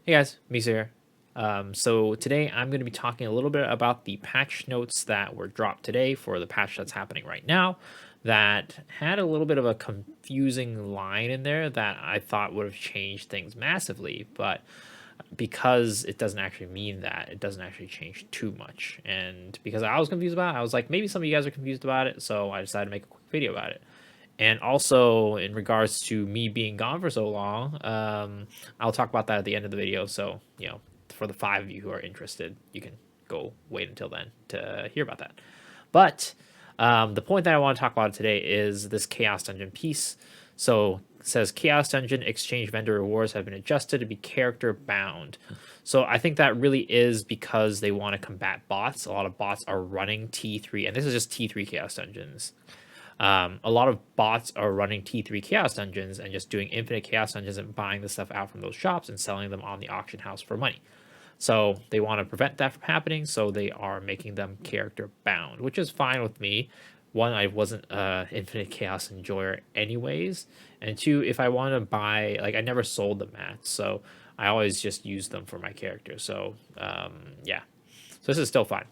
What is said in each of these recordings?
Hey guys, Misa here. So today I'm going to be talking a little bit about the patch notes that were dropped today for the patch that's happening right now that had a little bit of a confusing line in there that I thought would have changed things massively, but because it doesn't actually mean that, it doesn't actually change too much. And because I was confused about it, I was like, maybe some of you guys are confused about it, so I decided to make a quick video about it. And also, in regards to me being gone for so long, I'll talk about that at the end of the video. So, for the 5 of you who are interested, you can go wait until then to hear about that. But the point that I want to talk about today is this Chaos Dungeon piece. So it says Chaos Dungeon exchange vendor rewards have been adjusted to be character bound. So I think that really is because they want to combat bots. A lot of bots are running T3, and this is just T3 Chaos Dungeons. A lot of bots are running T3 Chaos Dungeons and just doing infinite Chaos Dungeons and buying the stuff out from those shops and selling them on the auction house for money. So they want to prevent that from happening, so they are making them character bound, which is fine with me. One, I wasn't an infinite chaos enjoyer anyways, and two, if I want to buy, like, I never sold the mats, so I always just used them for my character. So yeah, so this is still fine.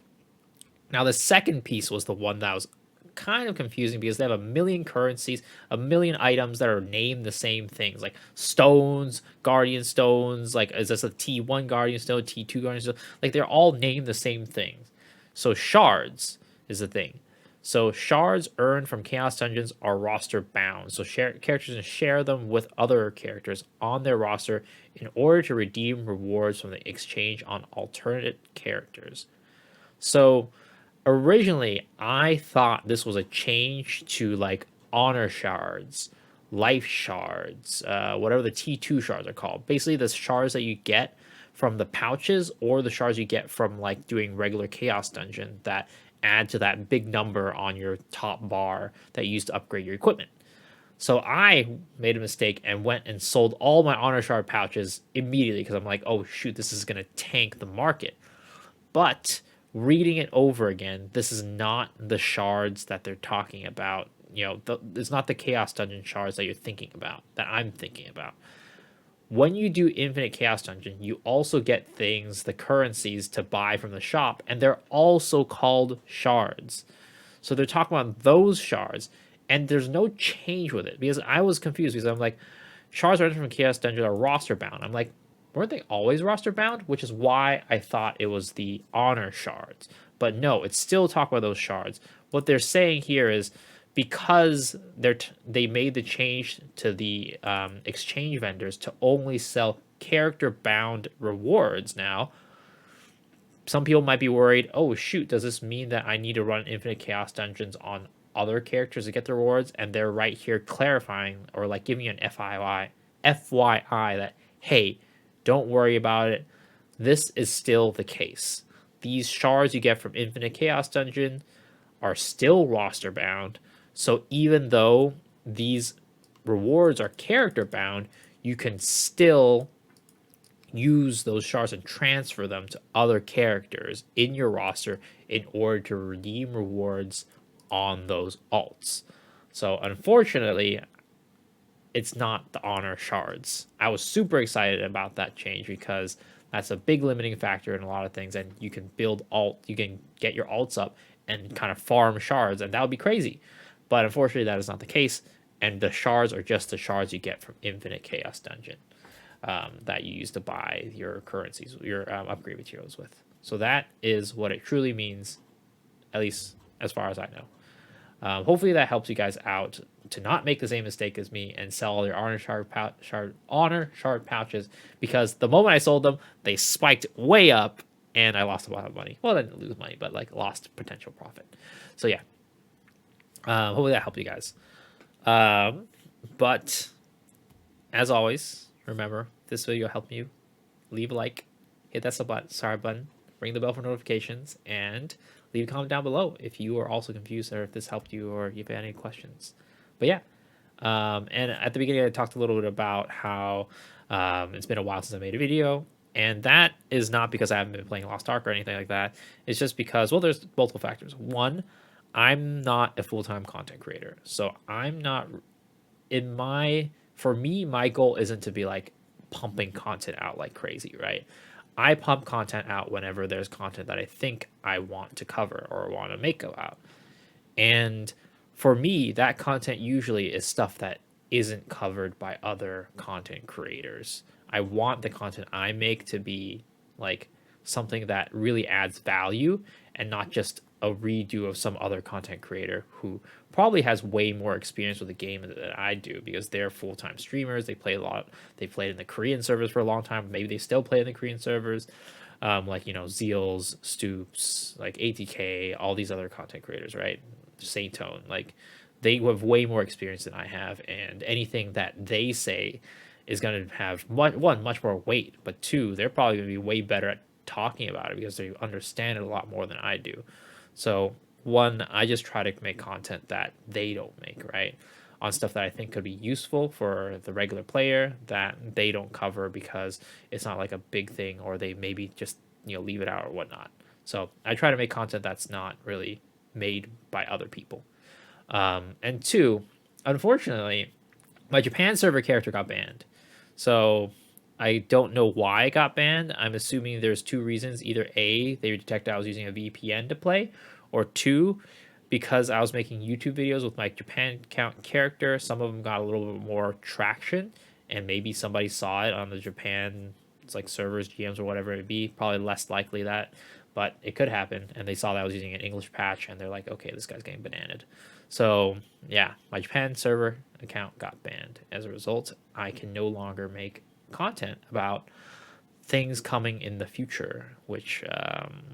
Now the second piece was the one that was kind of confusing because they have a million currencies, a million items that are named the same things, like stones, guardian stones. Like, is this a T1 guardian stone, T2 guardian stone? Like, they're all named the same things. So shards is the thing. So shards earned from Chaos Dungeons are roster bound. So characters can share them with other characters on their roster in order to redeem rewards from the exchange on alternate characters. So originally, I thought this was a change to like honor shards, life shards, whatever the T2 shards are called. Basically, the shards that you get from the pouches or the shards you get from like doing regular chaos dungeon that add to that big number on your top bar that you use to upgrade your equipment. So I made a mistake and went and sold all my honor shard pouches immediately because I'm like, oh shoot, this is gonna tank the market. But reading it over again, this is not the shards that they're talking about. It's not the Chaos Dungeon shards that you're thinking about, that I'm thinking about. When you do Infinite Chaos Dungeon, you also get things, the currencies to buy from the shop, and they're also called shards. So they're talking about those shards, and there's no change with it because I was confused because I'm like, shards rented from Chaos Dungeon are roster bound. I'm like, weren't they always roster bound? Which is why I thought it was the honor shards. But no, it's still talking about those shards. What they're saying here is because they made the change to the exchange vendors to only sell character bound rewards now. Some people might be worried, oh shoot, does this mean that I need to run infinite chaos dungeons on other characters to get the rewards? And they're right here clarifying or like giving you an FYI that, hey, don't worry about it. This is still the case. These shards you get from Infinite Chaos Dungeon are still roster bound. So even though these rewards are character bound, you can still use those shards and transfer them to other characters in your roster in order to redeem rewards on those alts. So unfortunately, it's not the honor shards. I was super excited about that change because that's a big limiting factor in a lot of things, and you can build you can get your alts up and kind of farm shards, and that would be crazy. But unfortunately, that is not the case, and the shards are just the shards you get from Infinite Chaos Dungeon that you use to buy your currencies, your upgrade materials with. So that is what it truly means, at least as far as I know. Hopefully that helps you guys out to not make the same mistake as me and sell all your honor shard pouches, because the moment I sold them, they spiked way up and I lost a lot of money. Well, I didn't lose money, but like lost potential profit. So yeah, hopefully that helped you guys. But as always, remember, this video helped you. Leave a like, hit that subscribe button, ring the bell for notifications, and leave a comment down below if you are also confused or if this helped you or if you have any questions. But yeah, and at the beginning I talked a little bit about how it's been a while since I made a video, and that is not because I haven't been playing Lost Ark or anything like that. It's just because, well, there's multiple factors. One, I'm not a full-time content creator, so I'm not for me, my goal isn't to be like pumping content out like crazy, right? I pump content out whenever there's content that I think I want to cover or want to make about. And for me, that content usually is stuff that isn't covered by other content creators. I want the content I make to be like something that really adds value and not just a redo of some other content creator who probably has way more experience with the game than I do because they're full-time streamers. They play a lot. They played in the Korean servers for a long time. Maybe they still play in the Korean servers. Like, Zeals, Stoops, like ATK, all these other content creators, right? Saintone, like they have way more experience than I have, and anything that they say is going to have much more weight, but two, they're probably going to be way better at talking about it because they understand it a lot more than I do. So one, I just try to make content that they don't make, right? On stuff that I think could be useful for the regular player that they don't cover because it's not like a big thing, or they maybe just leave it out or whatnot. So I try to make content that's not really made by other people. And two, unfortunately, my Japan server character got banned. So I don't know why it got banned. I'm assuming there's two reasons. Either A, they detected I was using a VPN to play, or two, because I was making YouTube videos with my Japan account character, some of them got a little bit more traction, and maybe somebody saw it on the Japan, it's like servers, GMs, or whatever it be. Probably less likely that, but it could happen. And they saw that I was using an English patch, and they're like, okay, this guy's getting bananaed. So yeah, my Japan server account got banned. As a result, I can no longer make content about things coming in the future, which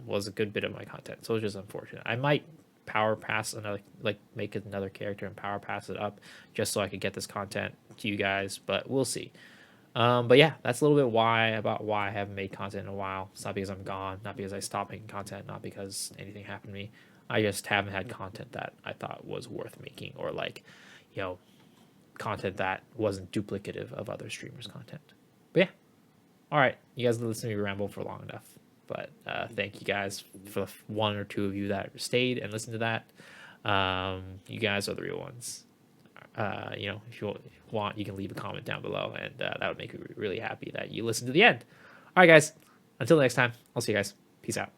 was a good bit of my content. So it's just unfortunate. I might power pass another, like make another character and power pass it up just so I could get this content to you guys, but we'll see. But yeah, that's a little bit about why I haven't made content in a while. It's not because I'm gone, not because I stopped making content, not because anything happened to me. I just haven't had content that I thought was worth making, or like, content that wasn't duplicative of other streamers' content. But yeah, all right, you guys listened to me ramble for long enough. But thank you guys for the one or two of you that stayed and listened to that. You guys are the real ones. If you want, you can leave a comment down below, and that would make me really happy that you listened to the end. All right, guys. Until next time, I'll see you guys. Peace out.